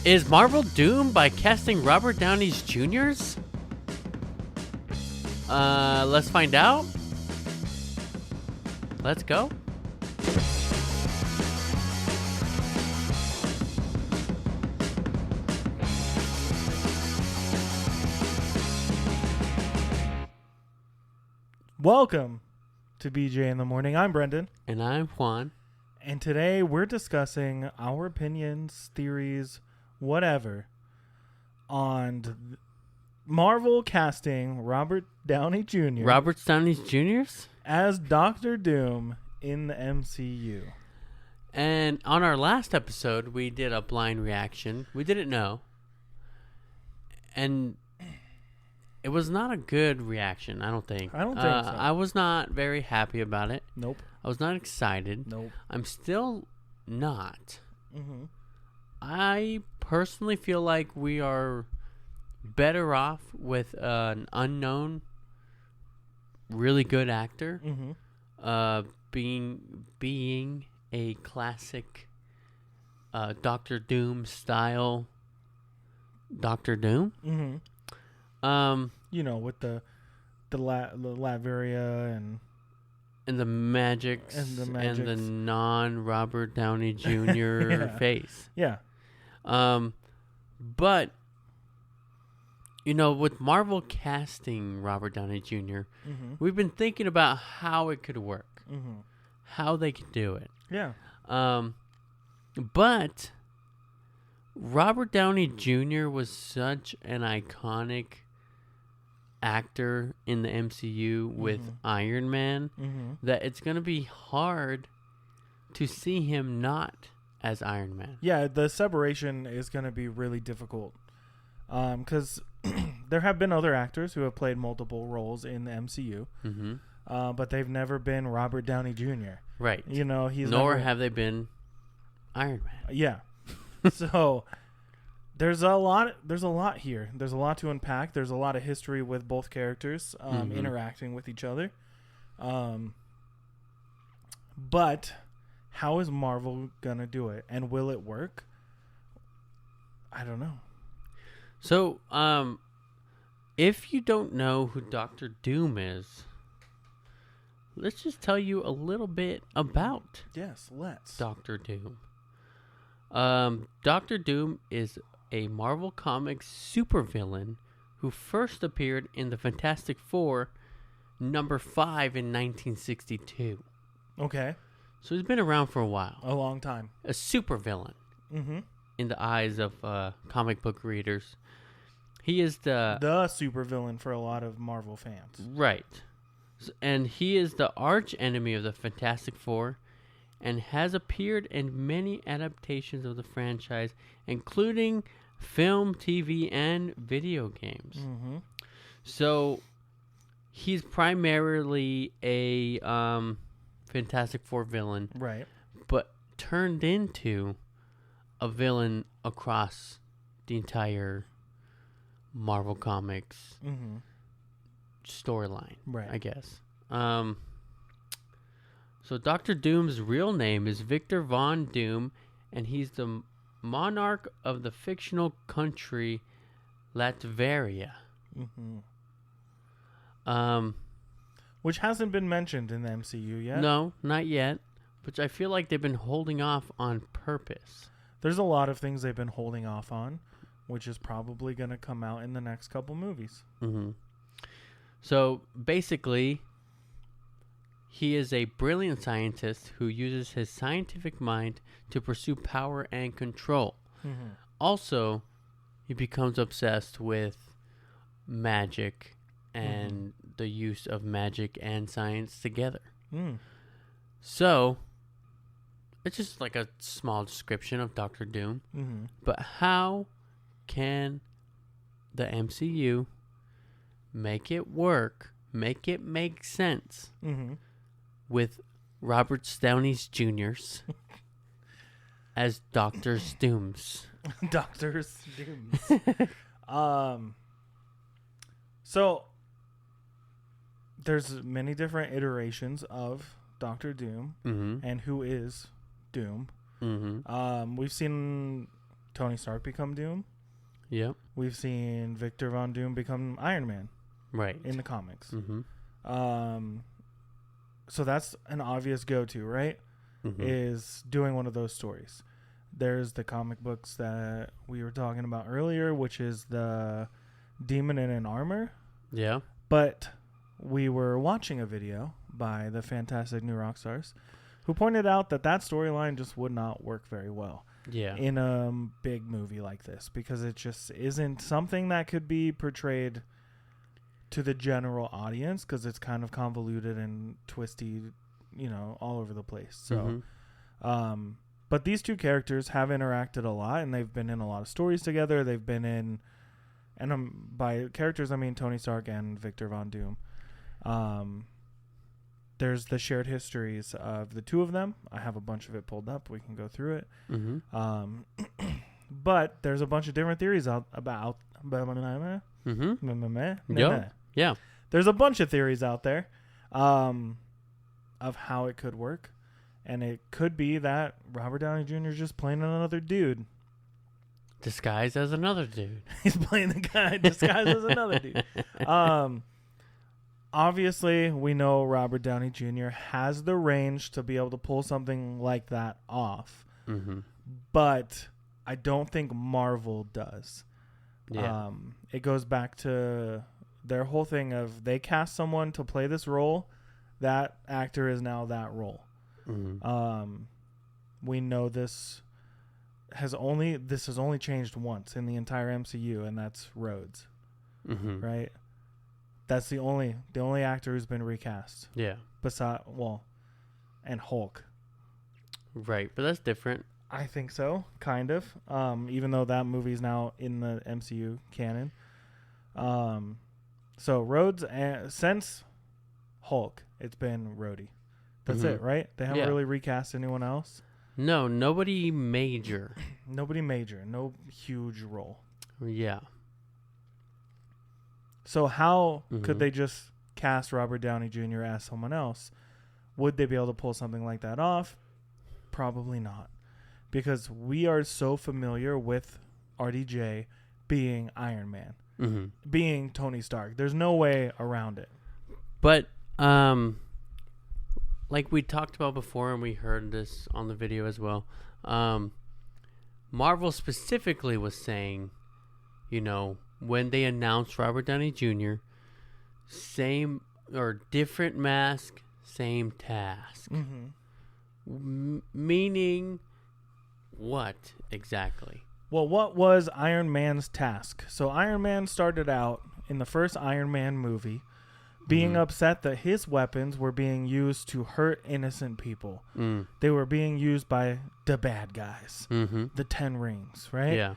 Is Marvel doomed by casting Robert Downey Jr.'s? Let's find out. Let's go. Welcome to BJ in the Morning. I'm Brendan. And I'm Juan. And today we're discussing our opinions, theories, whatever, on Marvel casting Robert Downey Jr. Robert Downey Jr.'s? As Doctor Doom in the MCU. And on our last episode, we did a blind reaction. We didn't know. And it was not a good reaction, I don't think. I don't think so. I was not very happy about it. Nope. I was not excited. Nope. I'm still not. Mm-hmm. I personally feel like we are better off with an unknown, really good actor being a classic Doctor Doom style Doctor Doom. Mm-hmm. With the Latveria and the magics and the non-Robert Downey Jr. face. Yeah. But with Marvel casting Robert Downey Jr., we've been thinking about how it could work, how they could do it. Yeah. But Robert Downey Jr. was such an iconic actor in the MCU with Iron Man that it's going to be hard to see him not as Iron Man. Yeah, the separation is going to be really difficult because there have been other actors who have played multiple roles in the MCU, but they've never been Robert Downey Jr. Right. Have they been Iron Man. Yeah. So there's a lot here. There's a lot to unpack. There's a lot of history with both characters interacting with each other. But how is Marvel gonna do it, and will it work? I don't know. So, if you don't know who Doctor Doom is, let's just tell you a little bit about Doctor Doom. Doctor Doom is a Marvel Comics supervillain who first appeared in the Fantastic Four number 5 in 1962. Okay. So he's been around for a while. A long time. A supervillain in the eyes of comic book readers. He is the supervillain for a lot of Marvel fans. Right. And he is the arch enemy of the Fantastic Four and has appeared in many adaptations of the franchise, including film, TV, and video games. So he's primarily a Fantastic Four villain, right? But turned into a villain across the entire Marvel Comics storyline, right? I guess. So Doctor Doom's real name is Victor Von Doom, and he's the monarch of the fictional country Latveria. Which hasn't been mentioned in the MCU yet. No, not yet. Which I feel like they've been holding off on purpose. There's a lot of things they've been holding off on, which is probably going to come out in the next couple movies. So basically, he is a brilliant scientist who uses his scientific mind to pursue power and control. Also, he becomes obsessed with magic and the use of magic and science together. So, it's just like a small description of Doctor Doom. But how can the MCU make it work, make it make sense with Robert Downey Jr.'s as Dr. Dooms? Dr. Dooms. So there's many different iterations of Doctor Doom and who is Doom. We've seen Tony Stark become Doom. Yep. We've seen Victor Von Doom become Iron Man. Right. In the comics. Mm-hmm. So that's an obvious go-to, right? Mm-hmm. Is doing one of those stories. There's the comic books that we were talking about earlier, which is the Demon in an Armor. Yeah. But we were watching a video by the Fantastic New Rockstars who pointed out that storyline just would not work very well. Yeah. In a big movie like this, because it just isn't something that could be portrayed to the general audience, because it's kind of convoluted and twisty, all over the place. So, but these two characters have interacted a lot, and they've been in a lot of stories together. They've been in, and by characters I mean Tony Stark and Victor Von Doom. There's the shared histories of the two of them. I have a bunch of it pulled up. We can go through it. Mm-hmm. But there's a bunch of different theories about. Yeah. There's a bunch of theories out there of how it could work. And it could be that Robert Downey Jr. is just playing another dude. Disguised as another dude. He's playing the guy disguised as another dude. Obviously, we know Robert Downey Jr. has the range to be able to pull something like that off. Mm-hmm. But I don't think Marvel does. Yeah. It goes back to their whole thing of they cast someone to play this role. That actor is now that role. Mm-hmm. We know this has only changed once in the entire MCU, and that's Rhodes. Mm-hmm. Right? That's the only actor who's been recast. Yeah. And Hulk. Right, but that's different. I think so, kind of. Even though that movie's now in the MCU canon. So Rhodes, since Hulk, it's been Rhodey. That's it, right? They haven't really recast anyone else? No, nobody major. Nobody major. No huge role. Yeah. So how could they just cast Robert Downey Jr. as someone else? Would they be able to pull something like that off? Probably not. Because we are so familiar with RDJ being Iron Man, being Tony Stark. There's no way around it. But, like we talked about before, and we heard this on the video as well, Marvel specifically was saying, when they announced Robert Downey Jr., same or different mask, same task. Mm-hmm. Meaning what exactly? Well, what was Iron Man's task? So Iron Man started out in the first Iron Man movie being upset that his weapons were being used to hurt innocent people. They were being used by the bad guys, the 10 Rings, right? Yeah.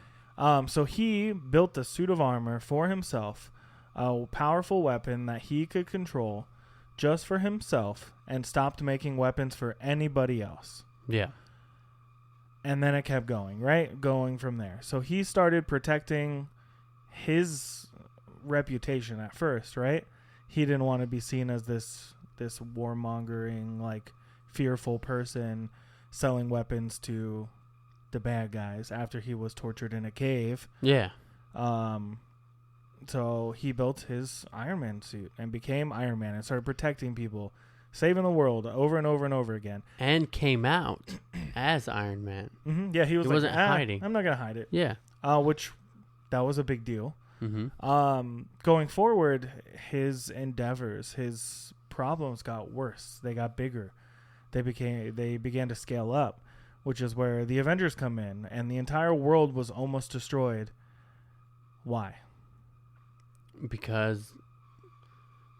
So he built a suit of armor for himself, a powerful weapon that he could control just for himself, and stopped making weapons for anybody else. Yeah. And then it kept going, right? Going from there. So he started protecting his reputation at first, right? He didn't want to be seen as this warmongering, like, fearful person selling weapons to the bad guys after he was tortured in a cave. Yeah. So he built his Iron Man suit and became Iron Man and started protecting people, saving the world over and over and over again. And came out as Iron Man. Mm-hmm. Yeah, he wasn't hiding. I'm not going to hide it. Yeah. Which, that was a big deal. Mm-hmm. Going forward, his endeavors, his problems got worse. They got bigger. They began to scale up, which is where the Avengers come in, and the entire world was almost destroyed. Why? Because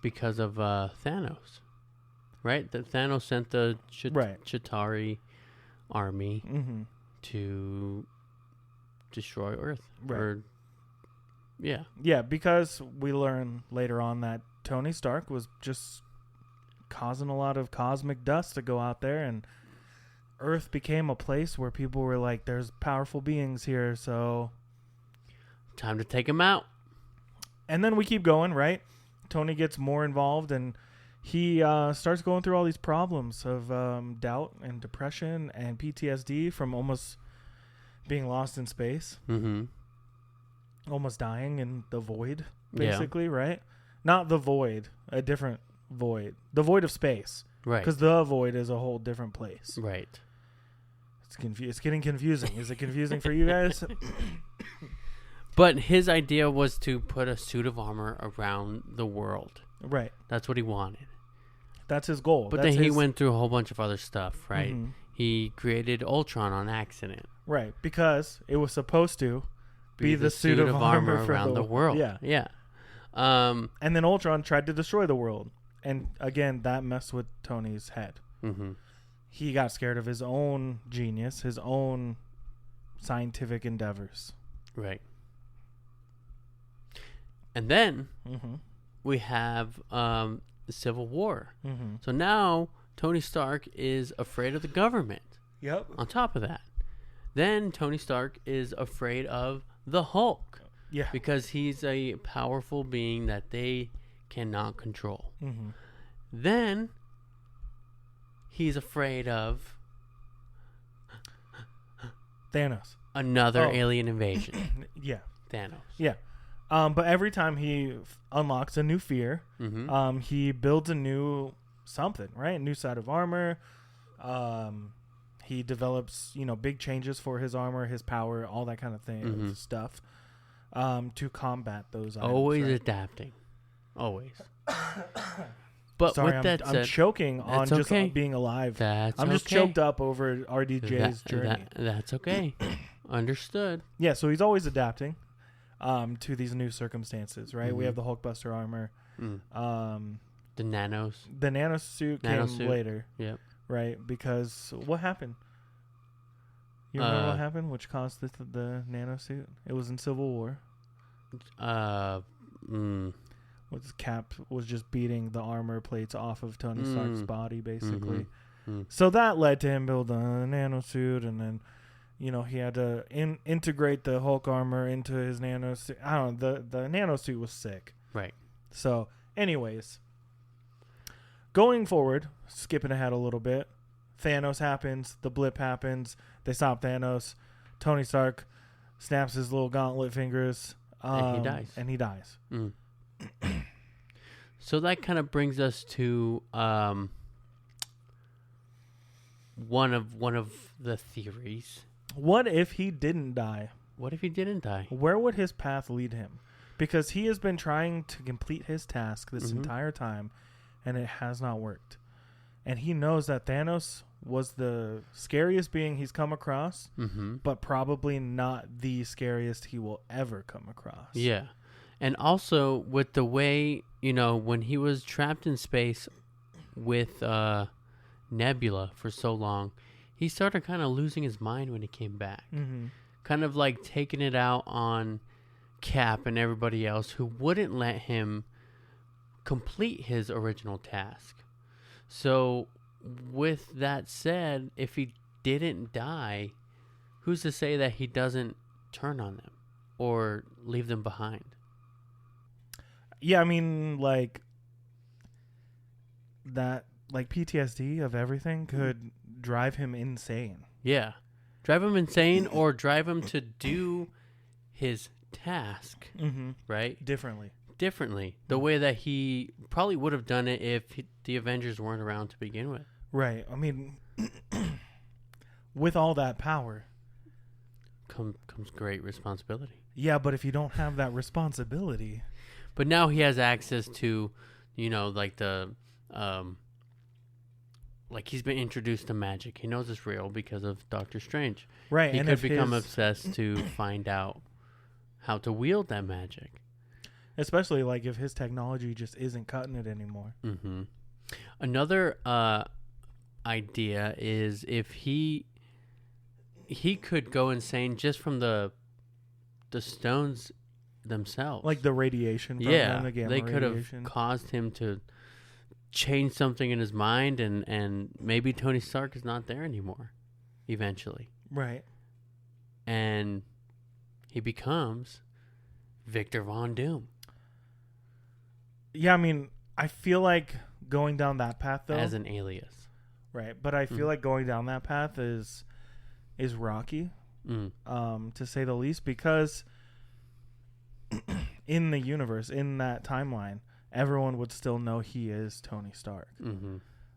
of Thanos, right? That Thanos sent the Chitauri army to destroy Earth. Right. Yeah, because we learn later on that Tony Stark was just causing a lot of cosmic dust to go out there, and Earth became a place where people were like, there's powerful beings here, so time to take him out. And then we keep going, right? Tony gets more involved, and he starts going through all these problems of doubt and depression and PTSD from almost being lost in space, almost dying in the void, basically, right? Not the void, a different void, the void of space, right? Because the void is a whole different place, right? It's getting confusing. Is it confusing for you guys? But his idea was to put a suit of armor around the world. Right. That's what he wanted. That's his goal. But then he went through a whole bunch of other stuff, right? Mm-hmm. He created Ultron on accident. Right, because it was supposed to be the suit of armor around the world. Yeah. Yeah. And then Ultron tried to destroy the world. And again, that messed with Tony's head. Mm-hmm. He got scared of his own genius, his own scientific endeavors. Right. And then we have the Civil War. Mm-hmm. So now Tony Stark is afraid of the government. Yep. On top of that. Then Tony Stark is afraid of the Hulk. Yeah. Because he's a powerful being that they cannot control. Mm-hmm. Then he's afraid of Thanos. Another alien invasion. Yeah. Thanos. Yeah. But every time he unlocks a new fear, he builds a new something, right? A new set of armor. He develops, big changes for his armor, his power, all that kind of thing, stuff, to combat those items. Always adapting. Always. But sorry, with that said, I'm choking on just being alive. I'm just choked up over RDJ's journey. That's okay. Understood. Yeah, so he's always adapting to these new circumstances, right? We have the Hulkbuster armor. The nanos. The nanosuit came later. Yep. Right, because what happened? You remember what happened? Which caused the nanosuit? It was in Civil War. Cap was just beating the armor plates off of Tony Stark's body, basically. So that led to him build a nanosuit, and then, he had to integrate the Hulk armor into his nanosuit. I don't know. The nanosuit was sick. Right. So, anyways, going forward, skipping ahead a little bit, Thanos happens. The blip happens. They stop Thanos. Tony Stark snaps his little gauntlet fingers. And he dies. So that kind of brings us to one of the theories. What if he didn't die? What if he didn't die? Where would his path lead him? Because he has been trying to complete his task this entire time, and it has not worked. And he knows that Thanos was the scariest being he's come across, but probably not the scariest he will ever come across. Yeah. And also, with the way, when he was trapped in space with Nebula for so long, he started kind of losing his mind when he came back. Kind of like taking it out on Cap and everybody else who wouldn't let him complete his original task. So, with that said, if he didn't die, who's to say that he doesn't turn on them or leave them behind? Yeah, I mean, that PTSD of everything could drive him insane. Yeah. Drive him insane or drive him to do his task, right? Differently. The way that he probably would have done it if the Avengers weren't around to begin with. Right. I mean, with all that power comes great responsibility. Yeah, but if you don't have that responsibility... But now he has access to, he's been introduced to magic. He knows it's real because of Doctor Strange. Right. He could become obsessed to find out how to wield that magic. Especially if his technology just isn't cutting it anymore. Another idea is if he could go insane just from the stones themselves, like the radiation from them, the gamma they could radiation. have caused him to change something in his mind, and maybe Tony Stark is not there anymore eventually, right? And he becomes Victor Von Doom. Yeah, I mean, I feel like going down that path though, as an alias, right? But I feel like going down that path is rocky. to say the least, because in the universe, in that timeline, everyone would still know he is Tony Stark.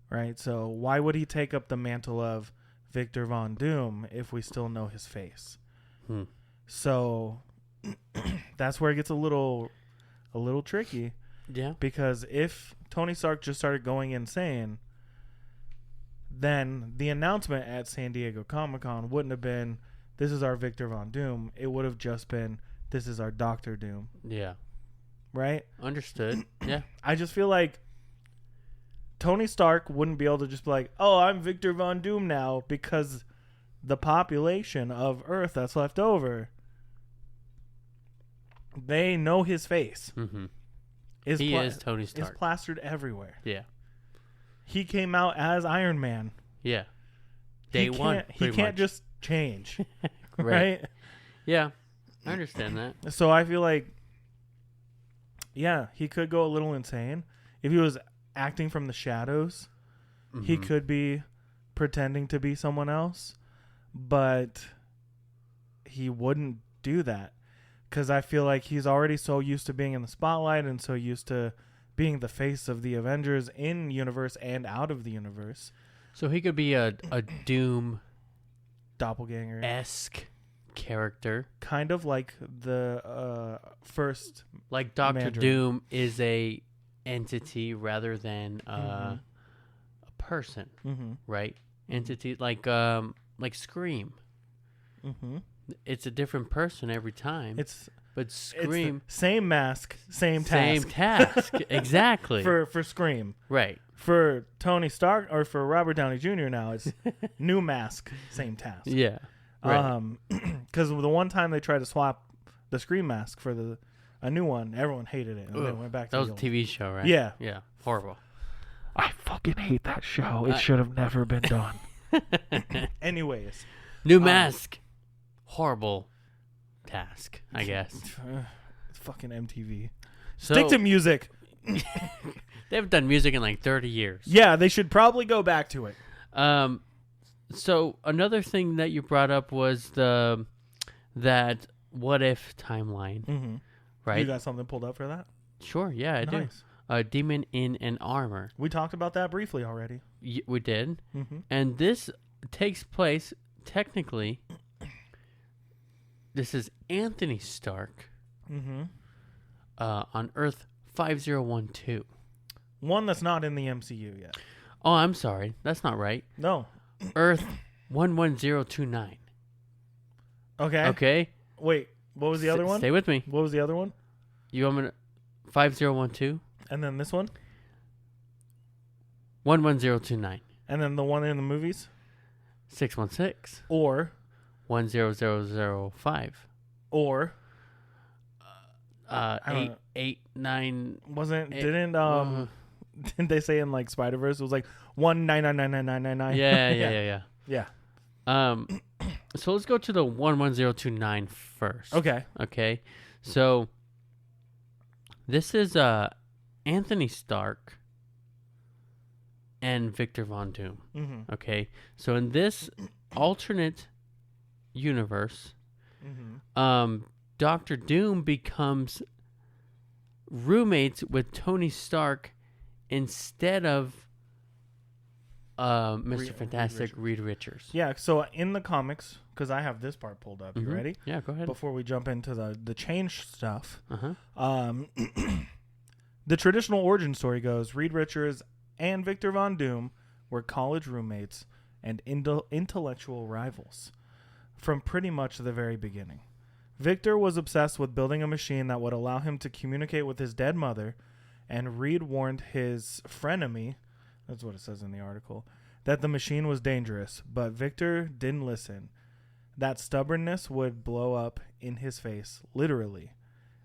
Right? So why would he take up the mantle of Victor Von Doom if we still know his face? So that's where it gets a little tricky. Yeah. Because if Tony Stark just started going insane, then the announcement at San Diego Comic-Con wouldn't have been, this is our Victor Von Doom. It would have just been, this is our Doctor Doom. Yeah. Right? Understood. Yeah. I just feel like Tony Stark wouldn't be able to just be like, oh, I'm Victor Von Doom now, because the population of Earth that's left over, they know his face. He is Tony Stark. It's plastered everywhere. Yeah. He came out as Iron Man. Yeah. Day one. He can't just change. Right. Right? Yeah. I understand that. So I feel like, yeah, he could go a little insane. If he was acting from the shadows, he could be pretending to be someone else. But he wouldn't do that. Because I feel like he's already so used to being in the spotlight and so used to being the face of the Avengers in universe and out of the universe. So he could be a Doom doppelganger-esque character. Kind of like the first. Like Dr. Mandarin. Doom is a entity rather than a person, right? Entity like Scream. It's a different person every time. But Scream, it's same mask, same task. Same task, exactly. For Scream, right? For Tony Stark or for Robert Downey Jr. now, it's new mask, same task. Yeah, right. Because the one time they tried to swap the Scream mask for a new one, everyone hated it, and they went back to that was a TV show, right? Yeah, yeah, horrible. I fucking hate that show. It should have never been done. Anyways, new mask, horrible task, I guess. It's fucking MTV. So, stick to music. They haven't done music in like 30 years. Yeah, they should probably go back to it. So another thing that you brought up was that what if timeline, right? You got something pulled up for that? Sure, yeah, I do. A demon in an armor. We talked about that briefly already. We did. And this takes place, technically, this is Anthony Stark on Earth 5012. One that's not in the MCU yet. Oh, I'm sorry. That's not right. No. Earth 11029. Okay. Okay. Wait, what was the other one? Stay with me. What was the other one? You want me to... 5012. And then this one? 11029. And then the one in the movies? 616. Or? 10005. Or? 889. Didn't they say in like Spider-Verse it was like 1999999? Yeah. Yeah. So let's go to the 11029 first. Okay. So this is Anthony Stark and Victor Von Doom. Okay. So in this alternate universe, Dr. Doom becomes roommates with Tony Stark instead of Mr. Fantastic, Reed Richards. Yeah, so in the comics, because I have this part pulled up. You ready? Yeah, go ahead. Before we jump into the change stuff, the traditional origin story goes, Reed Richards and Victor Von Doom were college roommates and intellectual rivals from pretty much the very beginning. Victor was obsessed with building a machine that would allow him to communicate with his dead mother, and Reed warned his frenemy, that's what it says in the article, that the machine was dangerous, but Victor didn't listen. That stubbornness would blow up in his face, literally.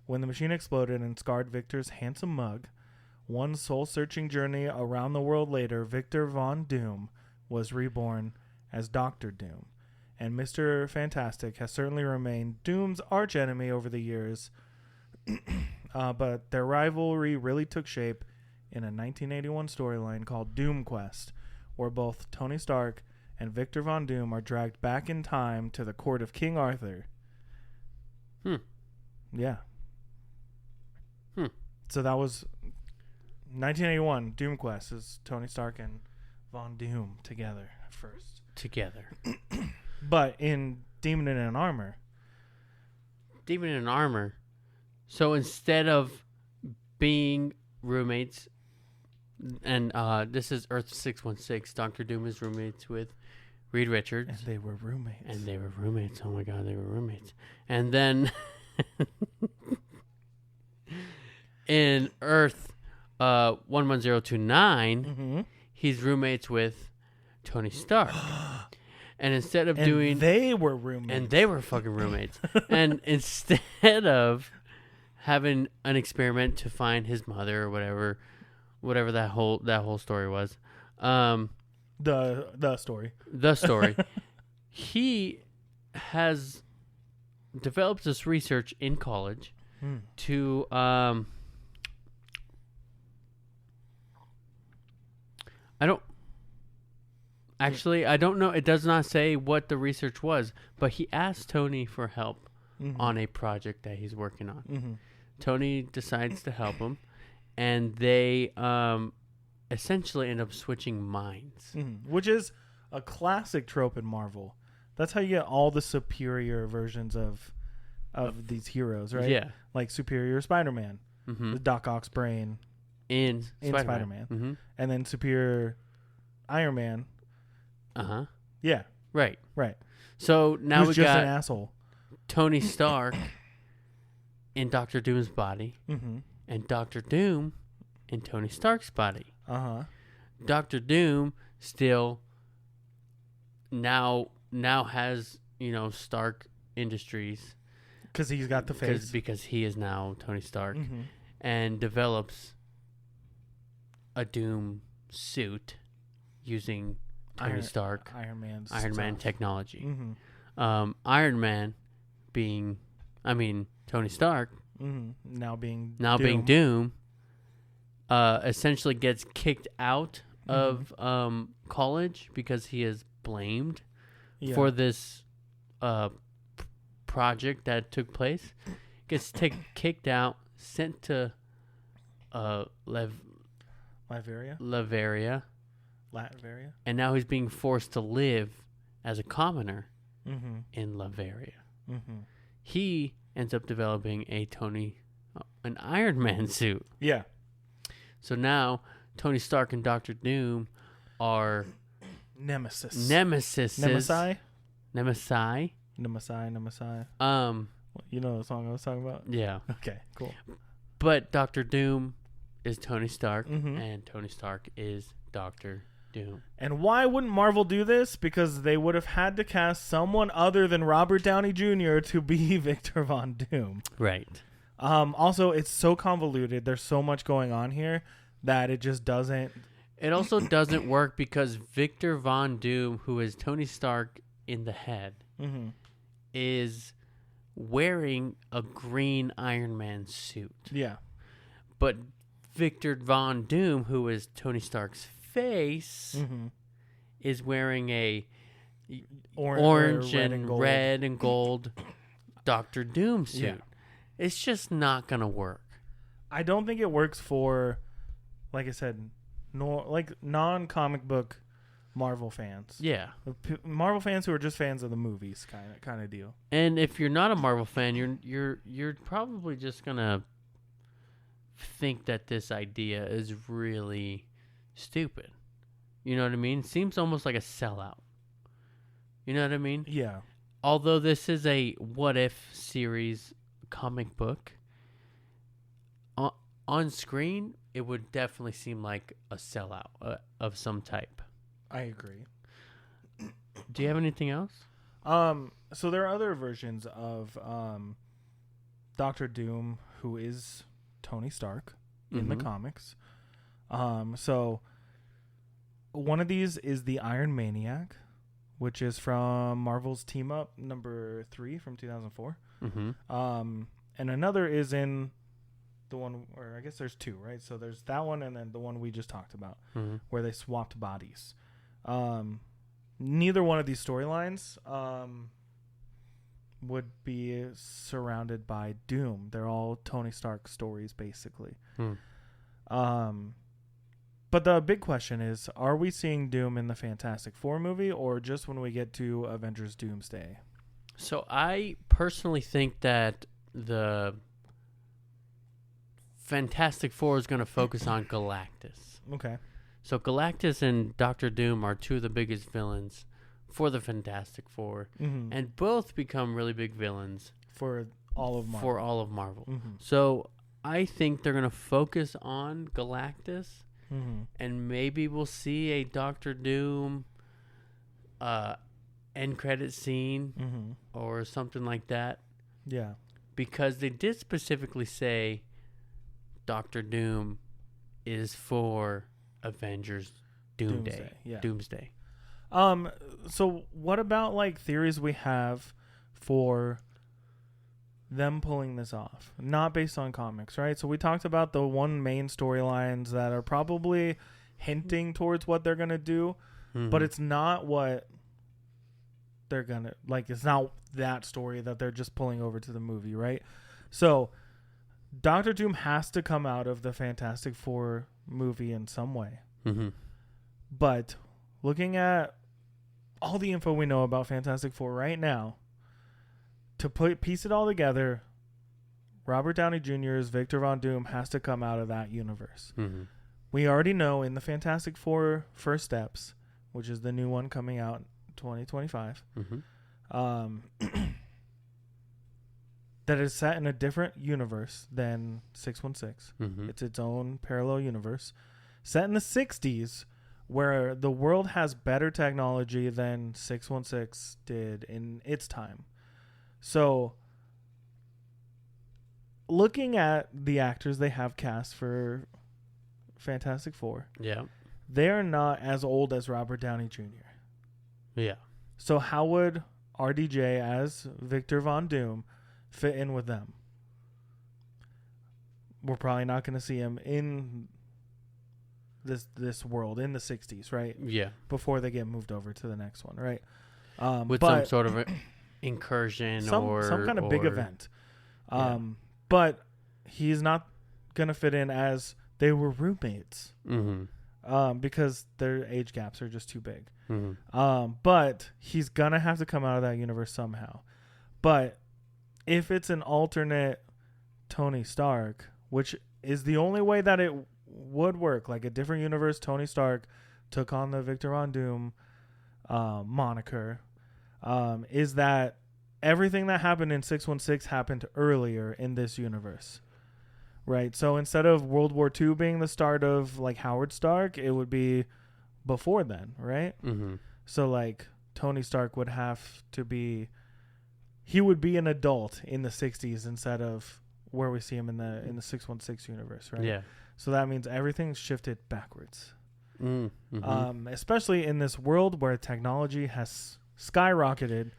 When the machine exploded and scarred Victor's handsome mug, one soul-searching journey around the world later, Victor Von Doom was reborn as Dr. Doom. And Mr. Fantastic has certainly remained Doom's archenemy over the years, but their rivalry really took shape in a 1981 storyline called Doom Quest, where both Tony Stark and Victor Von Doom are dragged back in time to the court of King Arthur. Yeah. So that was 1981. Doom Quest is Tony Stark and Von Doom together at first. But in Demon in Armor. So instead of being roommates, and this is Earth 616, Dr. Doom is roommates with Reed Richards. And they were roommates. Oh my God, they were roommates. And then in Earth 11029, he's roommates with Tony Stark. And instead of they were roommates. And they were fucking roommates. And instead of having an experiment to find his mother or whatever that whole story was, the story, he has developed this research in college to I don't know. It does not say what the research was, but he asked Tony for help on a project that he's working on. Tony decides to help him, and they essentially end up switching minds. Which is a classic trope in Marvel. That's how you get all the superior versions of these heroes, right? Yeah. Like superior Spider-Man, the Doc Ock's brain in Spider-Man. And then superior Iron Man. Yeah. Right. Right. So now Who's we just got an asshole. Tony Stark in Doctor Doom's body, and Doctor Doom in Tony Stark's body. Doctor Doom still now has Stark Industries because he's got the face because he is now Tony Stark, and develops a Doom suit using Tony Stark Iron Man technology. Iron Man Tony Stark now being Doom essentially gets kicked out of college because he is blamed for this project that took place. Gets kicked out, sent to Latveria, and now he's being forced to live as a commoner in Latveria. He ends up developing an Iron Man suit. Yeah. So now Tony Stark and Doctor Doom are Nemesis. Nemesi. You know the song I was talking about? Yeah. Okay, cool. But Doctor Doom is Tony Stark, and Tony Stark is Doctor Doom. And why wouldn't Marvel do this? Because they would have had to cast someone other than Robert Downey Jr. to be Victor Von Doom. Right. Also, it's so convoluted. There's so much going on here that it just doesn't... It also doesn't work because Victor Von Doom, who is Tony Stark in the head, is wearing a green Iron Man suit. Yeah. But Victor Von Doom, who is Tony Stark's face, is wearing a orange and red and gold Doctor Doom suit. Yeah. It's just not going to work. I don't think it works for, like I said, non-comic book Marvel fans. Yeah. Marvel fans who are just fans of the movies kind of deal. And if you're not a Marvel fan, you're probably just going to think that this idea is really stupid. You know what I mean? Seems almost like a sellout. You know what I mean? Yeah. Although this is a What If series comic book, on screen, it would definitely seem like a sellout of some type. I agree. Do you have anything else? So there are other versions of Doctor Doom who is Tony Stark in the comics. So one of these is the Iron Maniac, which is from Marvel's Team Up number 3 from 2004. And another is in the one, or I guess there's 2, right? So there's that one and then the one we just talked about, where they swapped bodies. neither one of these storylines would be surrounded by Doom. They're all Tony Stark stories, basically. But the big question is, are we seeing Doom in the Fantastic Four movie or just when we get to Avengers Doomsday? So I personally think that the Fantastic Four is going to focus on Galactus. Okay. So Galactus and Doctor Doom are two of the biggest villains for the Fantastic Four, and both become really big villains for all of Marvel. So I think they're going to focus on Galactus, and maybe we'll see a Doctor Doom end credit scene or something like that. Yeah. Because they did specifically say Doctor Doom is for Avengers Doomsday. Yeah. Doomsday. So what about like theories we have for them pulling this off? Not based on comics, right? So we talked about the one main storylines that are probably hinting towards what they're going to do, but it's not what they're going to, like, it's not that story that they're just pulling over to the movie, right? So Doctor Doom has to come out of the Fantastic Four movie in some way. But looking at all the info we know about Fantastic Four right now, to piece it all together, Robert Downey Jr.'s Victor Von Doom has to come out of that universe. We already know in the Fantastic Four First Steps, which is the new one coming out in 2025, that is set in a different universe than 616. It's its own parallel universe, set in the 60s, where the world has better technology than 616 did in its time. So, looking at the actors they have cast for Fantastic Four, they are not as old as Robert Downey Jr. So how would RDJ as Victor Von Doom fit in with them? We're probably not going to see him in this world in the 60s, right? Before they get moved over to the next one, right? With some sort of incursion or some kind of big event. But he's not going to fit in as they were roommates. Because their age gaps are just too big. But he's going to have to come out of that universe somehow. But if it's an alternate Tony Stark, which is the only way that it would work, like a different universe, Tony Stark took on the Victor Von Doom moniker, is that everything that happened in 616 happened earlier in this universe. Right, so instead of World War II being the start of like Howard Stark, it would be before then, right? So like Tony Stark would have to be, he would be an adult in the 60s instead of where we see him in the 616 universe, right? So that means everything's shifted backwards. Especially in this world where technology has skyrocketed,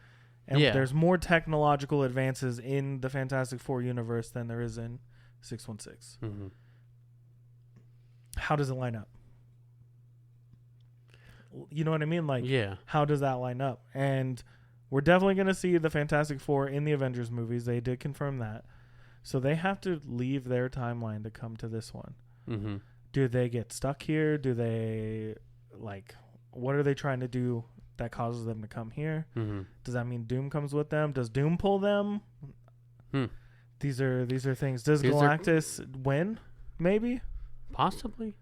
and there's more technological advances in the Fantastic Four universe than there is in 616. How does it line up? You know what I mean? Like, how does that line up? And we're definitely going to see the Fantastic Four in the Avengers movies. They did confirm that. So they have to leave their timeline to come to this one. Do they get stuck here? Do they, like, what are they trying to do that causes them to come here? Does that mean Doom comes with them? Does Doom pull them? These are things. Does Galactus win? Maybe, possibly.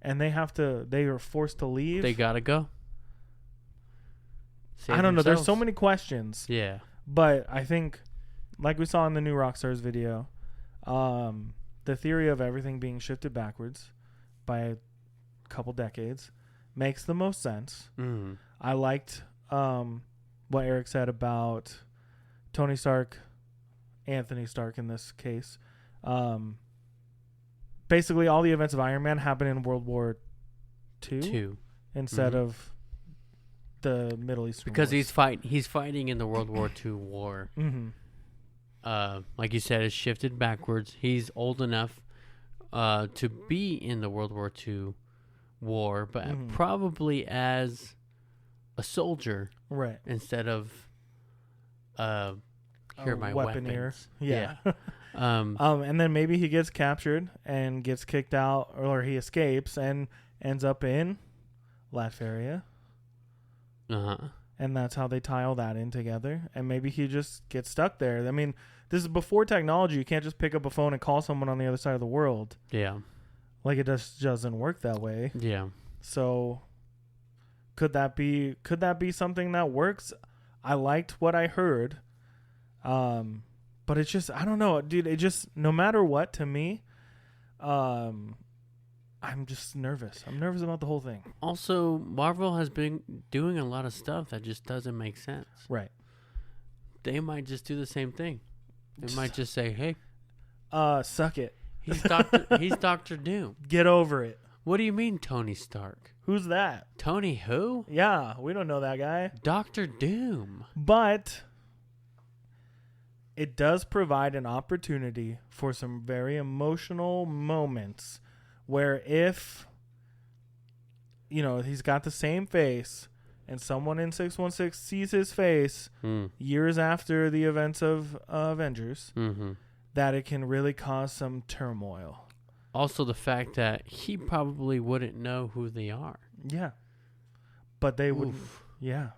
And they are forced to leave. They gotta go. I don't know. There's so many questions. But I think, like we saw in the new Rockstars video, the theory of everything being shifted backwards by a couple decades makes the most sense. I liked what Eric said about Tony Stark, Anthony Stark in this case. Basically, all the events of Iron Man happen in World War II instead of the Middle Eastern because wars. he's fighting in the World War II war. Like you said, it's shifted backwards. He's old enough to be in the World War II war, but probably as a soldier, right? instead of here are my weaponeer. weapons. Yeah. And then maybe he gets captured and gets kicked out, or he escapes and ends up in Latveria. And that's how they tie all that in together. And maybe he just gets stuck there. I mean, this is before technology. You can't just pick up a phone and call someone on the other side of the world. Yeah. Like, it just doesn't work that way. Yeah. So could that be something that works? I liked what I heard. But it's just, I don't know, dude, it just, no matter what, to me, I'm just nervous. I'm nervous about the whole thing. Also, Marvel has been doing a lot of stuff that just doesn't make sense. Right. They might just do the same thing. They might just say, hey, suck it. He's Dr. Doom. Get over it. What do you mean, Tony Stark? Who's that? Tony who? Yeah, we don't know that guy. Dr. Doom. But it does provide an opportunity for some very emotional moments where if, he's got the same face and someone in 616 sees his face years after the events of Avengers, that it can really cause some turmoil. Also, the fact that he probably wouldn't know who they are. Yeah. But they would. Yeah.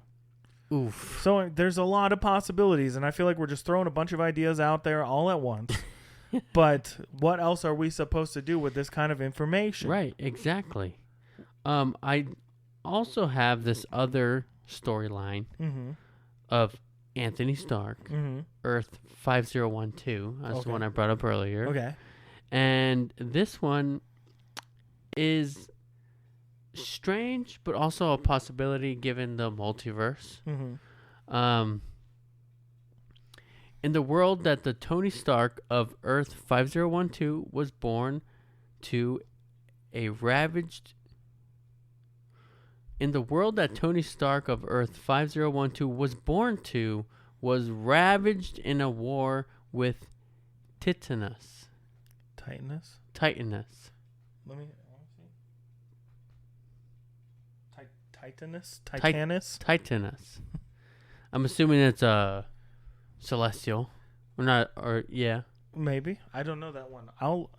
Oof. So there's a lot of possibilities, and I feel like we're just throwing a bunch of ideas out there all at once. But what else are we supposed to do with this kind of information? Right, exactly. I also have this other storyline of Anthony Stark, Earth 5012. That's the one I brought up earlier. Okay. And this one is strange, but also a possibility given the multiverse. In the world that the Tony Stark of Earth 5012 was born to a ravaged... In the world that Tony Stark of Earth 5012 was born to was ravaged in a war with Titanus. Titanus. Let me see. Titanus. I'm assuming it's a celestial, or not, or yeah. Maybe. I don't know that one.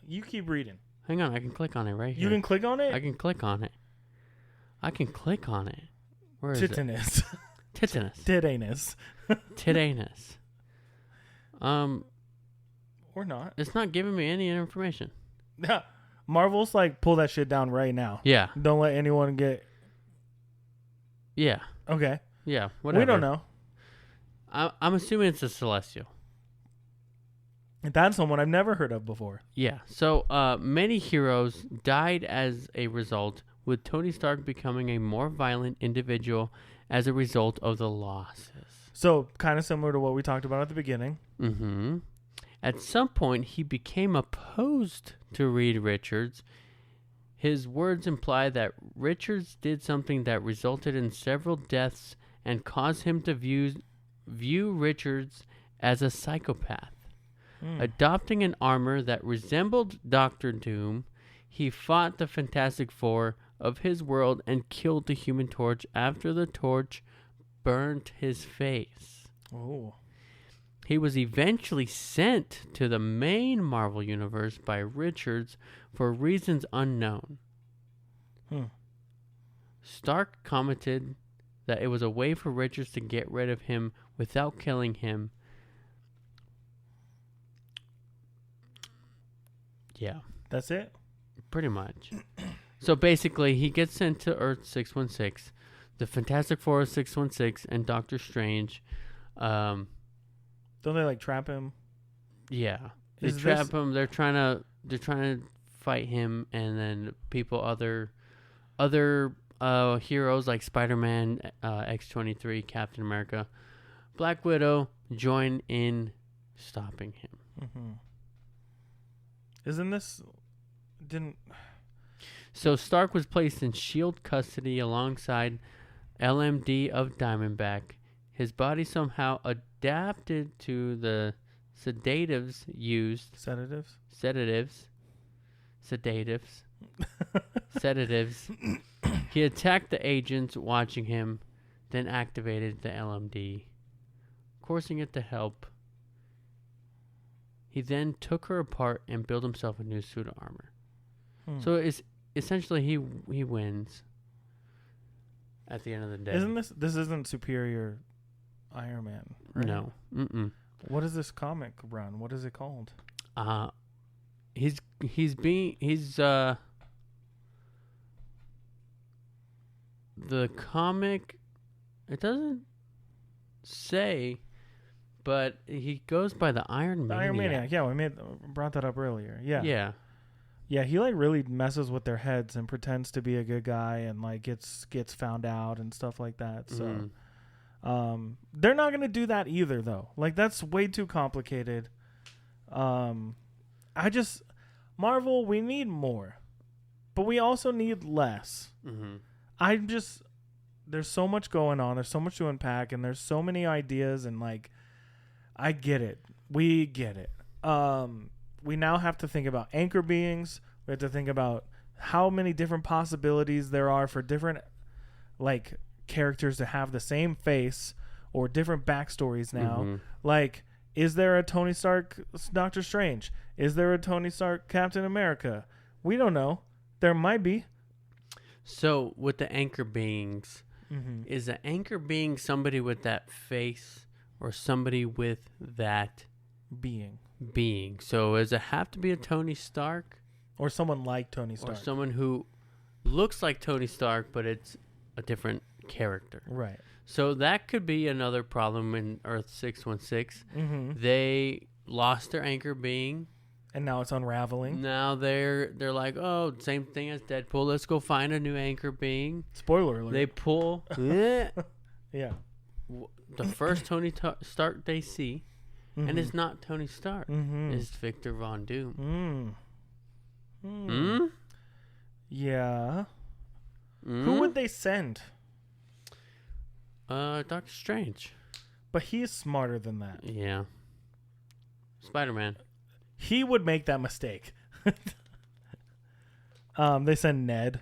You keep reading. Hang on, I can click on it right here. You can click on it? I can click on it. Where is Titanus. it? Titanus. Titanus. Or not. It's not giving me any information. Marvel's like, pull that shit down right now. Yeah. Don't let anyone get... Yeah. Okay. Yeah, whatever. We don't know. I'm assuming it's a celestial. That's someone I've never heard of before. Yeah. So many heroes died as a result, with Tony Stark becoming a more violent individual as a result of the losses. So kind of similar to what we talked about at the beginning. At some point, he became opposed to Reed Richards. His words imply that Richards did something that resulted in several deaths and caused him to view Richards as a psychopath. Adopting an armor that resembled Dr. Doom, he fought the Fantastic Four of his world and killed the Human Torch after the torch burnt his face. Oh. He was eventually sent to the main Marvel Universe by Richards for reasons unknown. Stark commented that it was a way for Richards to get rid of him without killing him. Yeah. That's it? Pretty much. So basically, he gets sent to Earth 616, the Fantastic Four of 616, and Doctor Strange. Don't they like trap him? Yeah, they trap him. They're trying to fight him, and then other heroes like Spider-Man, X-23, Captain America, Black Widow join in stopping him. Isn't this So Stark was placed in SHIELD custody alongside LMD of Diamondback. His body somehow adapted to the sedatives used. Sedatives. He attacked the agents watching him, then activated the LMD, forcing it to help. He then took her apart and built himself a new suit of armor. So it's essentially he wins at the end of the day. Isn't this isn't Superior Iron Man, right? No. Mm-mm. What is this comic run? What is it called? He's the comic, it doesn't say, but he goes by the Iron Maniac. Iron Maniac. Yeah, we brought that up earlier. Yeah. Yeah, he like really messes with their heads and pretends to be a good guy and like gets found out and stuff like that. So they're not going to do that either though. Like that's way too complicated. Marvel, we need more. But we also need less. There's so much going on. There's so much to unpack and there's so many ideas and like I get it. We get it. We now have to think about anchor beings. We have to think about how many different possibilities there are for different like characters to have the same face or different backstories now. Like, is there a Tony Stark Doctor Strange? Is there a Tony Stark Captain America? We don't know. There might be. So with the anchor beings, is the anchor being somebody with that face or somebody with that being? So does it have to be a Tony Stark? Or someone like Tony Stark. Or someone who looks like Tony Stark, but it's a different character. Right. So that could be another problem in Earth 616. They lost their anchor being. And now it's unraveling. Now they're like, oh, same thing as Deadpool. Let's go find a new anchor being. Spoiler alert. They pull. Yeah. The first Tony Stark they see. And it's not Tony Stark. It's Victor Von Doom. Yeah. Who would they send? Doctor Strange. But he's smarter than that. Yeah. Spider-Man. He would make that mistake. They send Ned.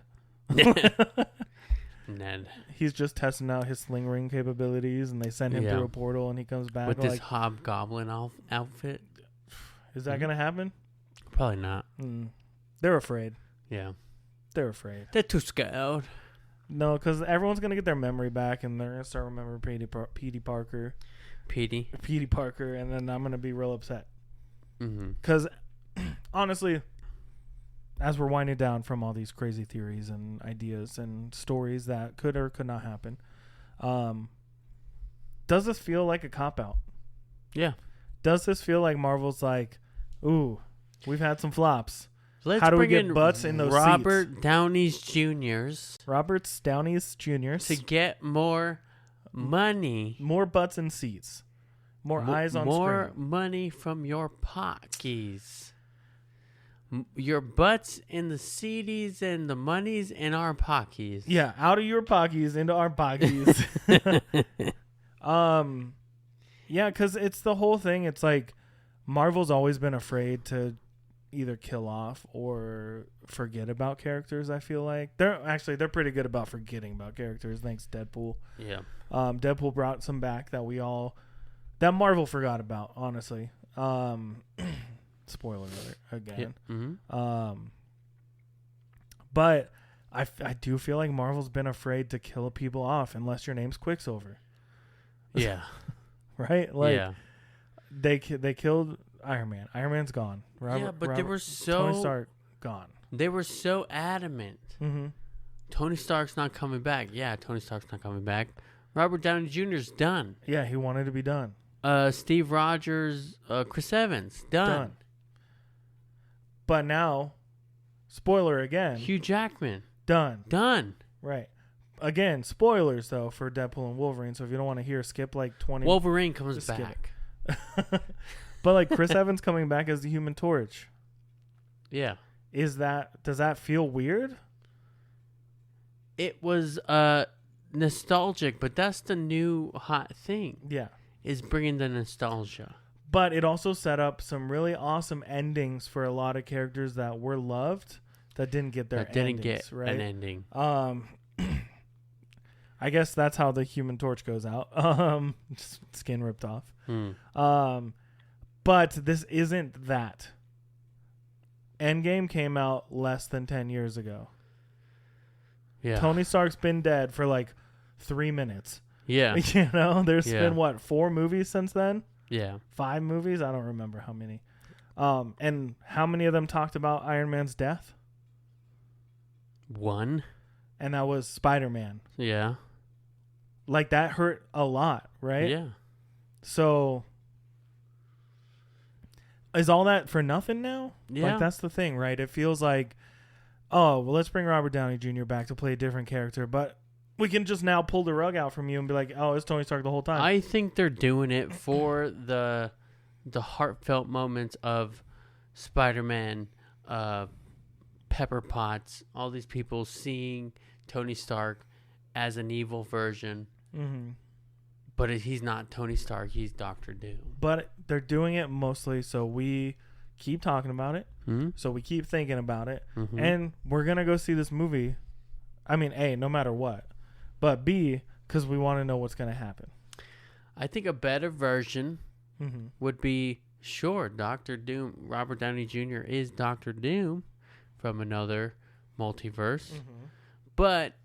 Ned. He's just testing out his sling ring capabilities, and they send him through a portal, and he comes back with this hobgoblin outfit. Is that gonna happen? Probably not. They're afraid. Yeah, they're afraid. They're too scared. No, because everyone's gonna get their memory back, and they're gonna start remembering Petey Parker, and then I'm gonna be real upset. Because honestly, as we're winding down from all these crazy theories and ideas and stories that could or could not happen, does this feel like a cop-out? Yeah. Does this feel like Marvel's like, ooh, we've had some flops. Let's How do we bring get in butts in those Robert seats? Downey Jr.'s. Robert Downey's Jr.'s. To get more money. More butts in seats. More eyes on screen. More money from your pockets. Your butts in the CDs and the money's in our pockets. Yeah, out of your pockets into our pockets. Yeah, because it's the whole thing. It's like Marvel's always been afraid to either kill off or forget about characters. I feel like they're pretty good about forgetting about characters. Thanks, Deadpool. Yeah. Deadpool brought some back that Marvel forgot about. Honestly. Spoiler alert again. Yeah. But I do feel like Marvel's been afraid to kill people off unless your name's Quicksilver. Yeah. Right? Like, yeah. They killed Iron Man. Iron Man's gone. They were so... Tony Stark, gone. They were so adamant. Tony Stark's not coming back. Yeah, Tony Stark's not coming back. Robert Downey Jr.'s done. Yeah, he wanted to be done. Steve Rogers, Chris Evans, done. But now, spoiler again. Hugh Jackman. Done. Right. Again, spoilers, though, for Deadpool and Wolverine. So if you don't want to hear, skip like 20. Wolverine comes back. But like Chris Evans coming back as the Human Torch. Yeah. Does that feel weird? It was nostalgic, but that's the new hot thing. Yeah. Is bringing the nostalgia. But it also set up some really awesome endings for a lot of characters that were loved that didn't get their endings, right? An ending. I guess that's how the Human Torch goes out. Skin ripped off. But this isn't that. Endgame came out less than 10 years ago. Yeah. Tony Stark's been dead for like 3 minutes. Yeah. You know, there's been what, 4 movies since then? Yeah. 5 movies? I don't remember how many. And how many of them talked about Iron Man's death? 1. And that was Spider-Man. Yeah. Like, that hurt a lot, right? Yeah. So, is all that for nothing now? Yeah. Like, that's the thing, right? It feels like, oh, well, let's bring Robert Downey Jr. back to play a different character, but we can just now pull the rug out from you and be like, oh, it's Tony Stark the whole time. I think they're doing it for the heartfelt moments of Spider-Man, Pepper Potts, all these people seeing Tony Stark as an evil version. Mm-hmm. But he's not Tony Stark. He's Doctor Doom. But they're doing it mostly so we keep talking about it. Mm-hmm. So we keep thinking about it. Mm-hmm. And we're going to go see this movie. I mean, A, no matter what. But B, because we want to know what's going to happen. I think a better version would be, sure, Doctor Doom, Robert Downey Jr. is Doctor Doom from another multiverse. Mm-hmm. But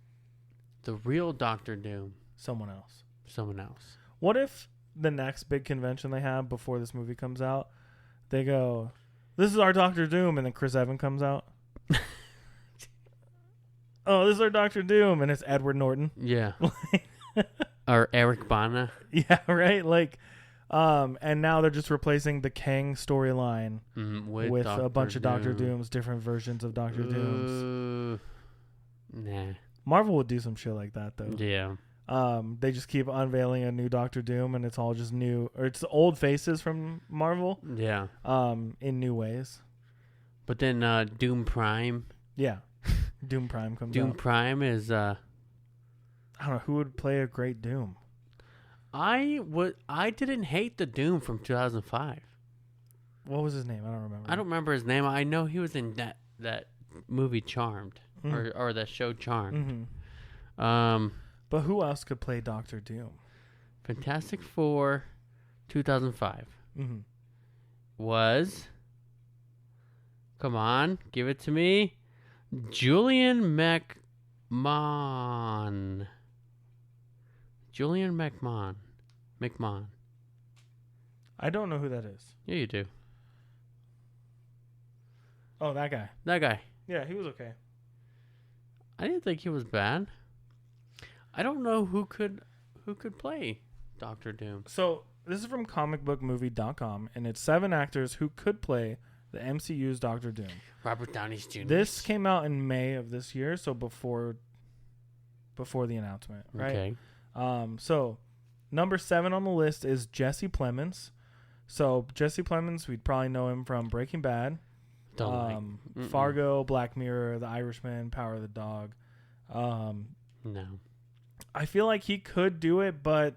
the real Doctor Doom, Someone else. someone else. What if the next big convention they have before this movie comes out, they go, this is our Doctor Doom, and then Chris Evans comes out? Oh, this is our Doctor Doom, and it's Edward Norton. Yeah. Or Eric Bana. Yeah, right? Like, and now they're just replacing the Kang storyline with a bunch of Doctor Dooms, different versions of Doctor Dooms. Nah. Marvel would do some shit like that, though. Yeah. They just keep unveiling a new Doctor Doom, and it's all just new, or it's old faces from Marvel. Yeah. In new ways. But then Doom Prime. Yeah. Doom Prime comes out. Doom Prime is I don't know who would play a great Doom. I didn't hate the Doom from 2005. What was his name? I don't remember. I don't remember his name. I know he was in that movie Charmed or that show Charmed. Mm-hmm. But who else could play Doctor Doom? Fantastic Four 2005 Mm-hmm. was, come on, give it to me, Julian McMahon. McMahon. I don't know who that is. Yeah, you do. Oh, that guy. That guy. Yeah, he was okay. I didn't think he was bad. I don't know who could play Doctor Doom. So this is from comicbookmovie.com, and it's 7 actors who could play the MCU's Doctor Doom. Robert Downey Jr. This came out in May of this year, so before the announcement, right? Okay. So number 7 on the list is Jesse Plemons. So Jesse Plemons, we'd probably know him from Breaking Bad, Fargo, Black Mirror, The Irishman, Power of the Dog. No. I feel like he could do it, but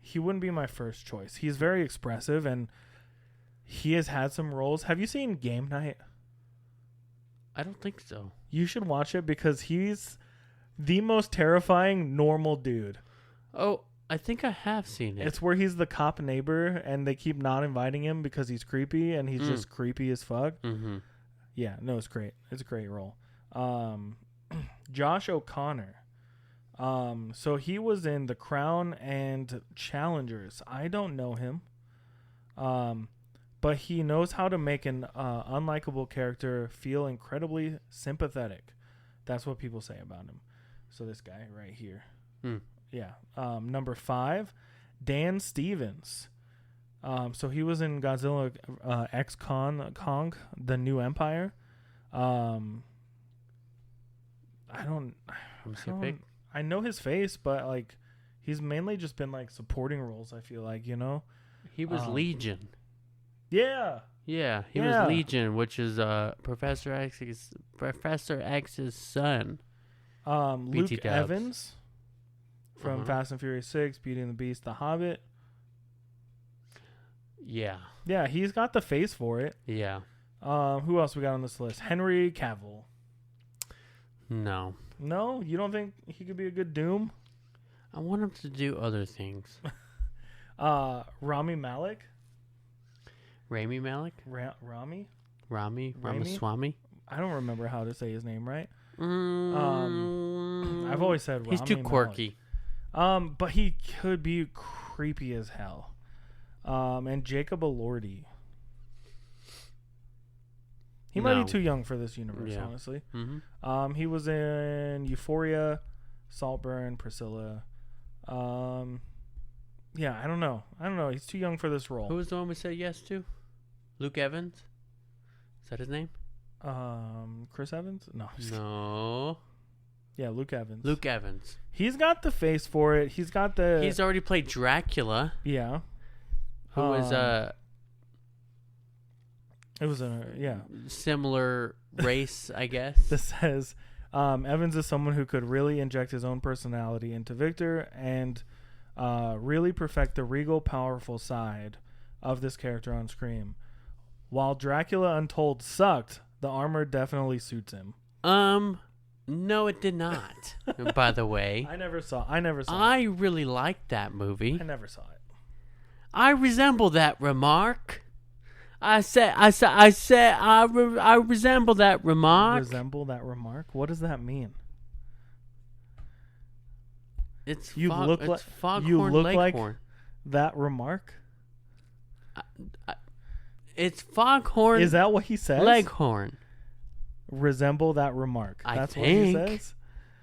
he wouldn't be my first choice. He's very expressive, and he has had some roles. Have you seen Game Night? I don't think so. You should watch it because he's the most terrifying normal dude. Oh, I think I have seen it. It's where he's the cop neighbor, and they keep not inviting him because he's creepy, and he's just creepy as fuck. Mm-hmm. Yeah, no, it's great. It's a great role. Josh O'Connor. So he was in The Crown and Challengers. I don't know him. But he knows how to make an unlikable character feel incredibly sympathetic. That's what people say about him. So this guy right here. Yeah. Number 5, Dan Stevens. So he was in Godzilla X Kong, The New Empire. I know his face, but like he's mainly just been like supporting roles, I feel like, you know. He was Legion. Yeah. Yeah, he was Legion, which is Professor X's son. Luke Dubs. Evans from Fast and Furious 6, Beauty and the Beast, The Hobbit. Yeah. Yeah, he's got the face for it. Yeah. Who else we got on this list? Henry Cavill. No. No? You don't think he could be a good Doom? I want him to do other things. Rami Malek. Rami Malek? Rami Ramaswamy? I don't remember how to say his name right. Mm, I've always said he's Rami too quirky. Malek. But he could be creepy as hell. And Jacob Elordi. He might be too young for this universe, honestly. Mm-hmm. He was in Euphoria, Saltburn, Priscilla. Yeah, I don't know. He's too young for this role. Who was the one we said yes to? Luke Evans? Is that his name? Chris Evans? No. No. Yeah, Luke Evans. Luke Evans. He's got the face for it. He's already played Dracula. Yeah. Who was It was similar race, I guess. This says Evans is someone who could really inject his own personality into Victor and really perfect the regal, powerful side of this character on screen. While Dracula Untold sucked, the armor definitely suits him. No, it did not. By the way, I never saw it. I really liked that movie. I never saw it. I resemble that remark. I resemble that remark. Resemble that remark? What does that mean? It's Foghorn Leghorn. That remark? It's Foghorn. Is that what he says? Leghorn. Resemble that remark. That's what he says?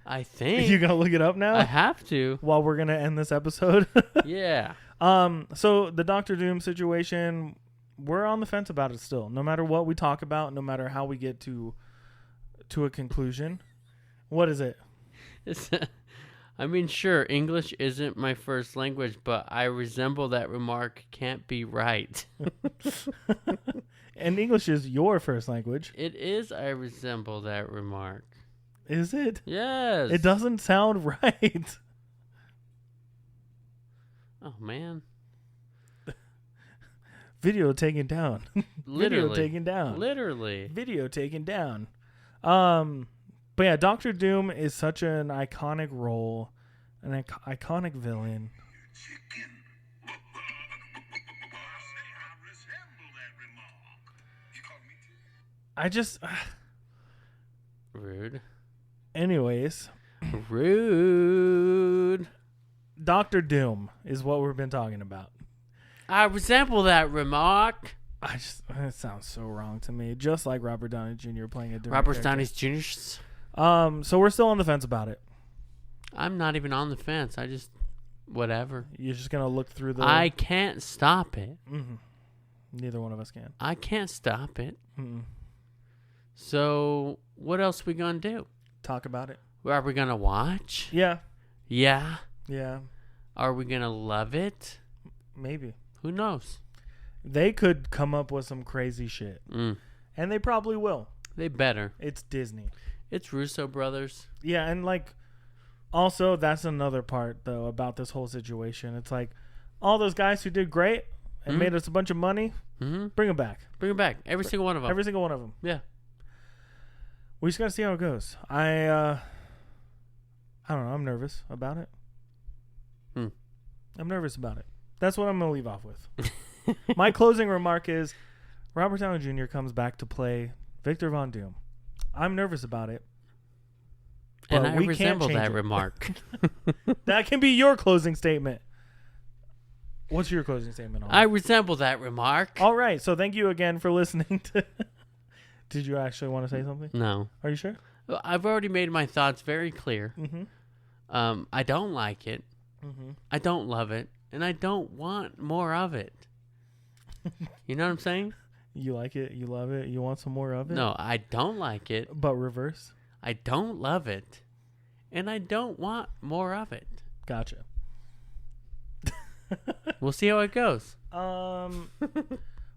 I think. You gonna look it up now? I have to. While we're gonna end this episode? Yeah. So the Doctor Doom situation, we're on the fence about it still. No matter what we talk about, no matter how we get to a conclusion. What is it? I mean, sure, English isn't my first language, but I resemble that remark can't be right. And English is your first language. It is. I resemble that remark. Is it? Yes. It doesn't sound right. Oh, man. Video taken down. Literally. Video taken down. Literally. Video taken down. But yeah, Doctor Doom is such an iconic role, an iconic villain. I just... Rude. Anyways. Rude. Doctor Doom is what we've been talking about. I resemble that remark. It sounds so wrong to me. Just like Robert Downey Jr. playing a different Robert character. Downey Jr. So we're still on the fence about it. I'm not even on the fence. I just... Whatever. You're just going to look through the... I can't stop it. Mm-hmm. Neither one of us can. I can't stop it. Mm-mm. So, what else we going to do? Talk about it. Are we going to watch? Yeah. Yeah? Yeah. Are we going to love it? Maybe. Who knows? They could come up with some crazy shit. Mm. And they probably will. They better. It's Disney. It's Russo brothers. Yeah, and like, also, that's another part, though, about this whole situation. It's like, all those guys who did great and made us a bunch of money, bring them back. Bring them back. Every single one of them. Every single one of them. Yeah. We just got to see how it goes. I don't know. I'm nervous about it. I'm nervous about it. That's what I'm going to leave off with. My closing remark is Robert Downey Jr. comes back to play Victor Von Doom. I'm nervous about it. And I resemble that remark. That can be your closing statement. What's your closing statement on? I resemble that remark. All right. So thank you again for listening to... Did you actually want to say something? No. Are you sure? I've already made my thoughts very clear. Mm-hmm. I don't like it. Mm-hmm. I don't love it. And I don't want more of it. You know what I'm saying? You like it. You love it. You want some more of it? No, I don't like it. But reverse? I don't love it. And I don't want more of it. Gotcha. We'll see how it goes.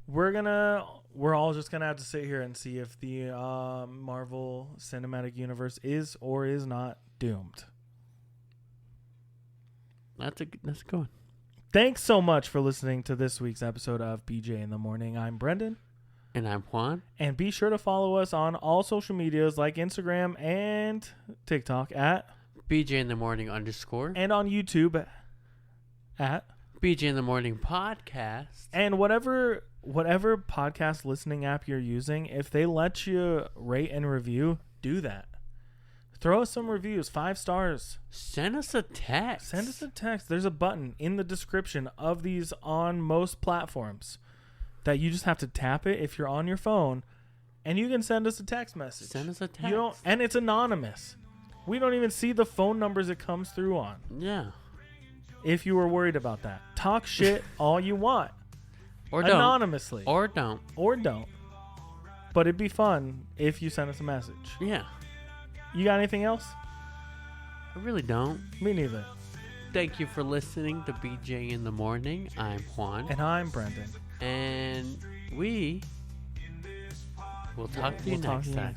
We're all just gonna have to sit here and see if the Marvel Cinematic Universe is or is not doomed. That's a good one. Thanks so much for listening to this week's episode of BJ in the Morning. I'm Brendan. And I'm Juan. And be sure to follow us on all social medias like Instagram and TikTok at BJ in the Morning _ And on YouTube at BJ in the Morning Podcast. And whatever podcast listening app you're using, if they let you rate and review, do that. Throw us some reviews, 5 stars. Send us a text. There's a button in the description of these on most platforms that you just have to tap it if you're on your phone, and you can send us a text message. Send us a text. And it's anonymous. We don't even see the phone numbers it comes through on. Yeah. If you were worried about that. Talk shit all you want. Or don't. Anonymously. Or don't. But it'd be fun if you send us a message. Yeah. You got anything else? I really don't. Me neither. Thank you for listening to BJ in the Morning. I'm Juan. And I'm Brendan. And we will talk to you next time.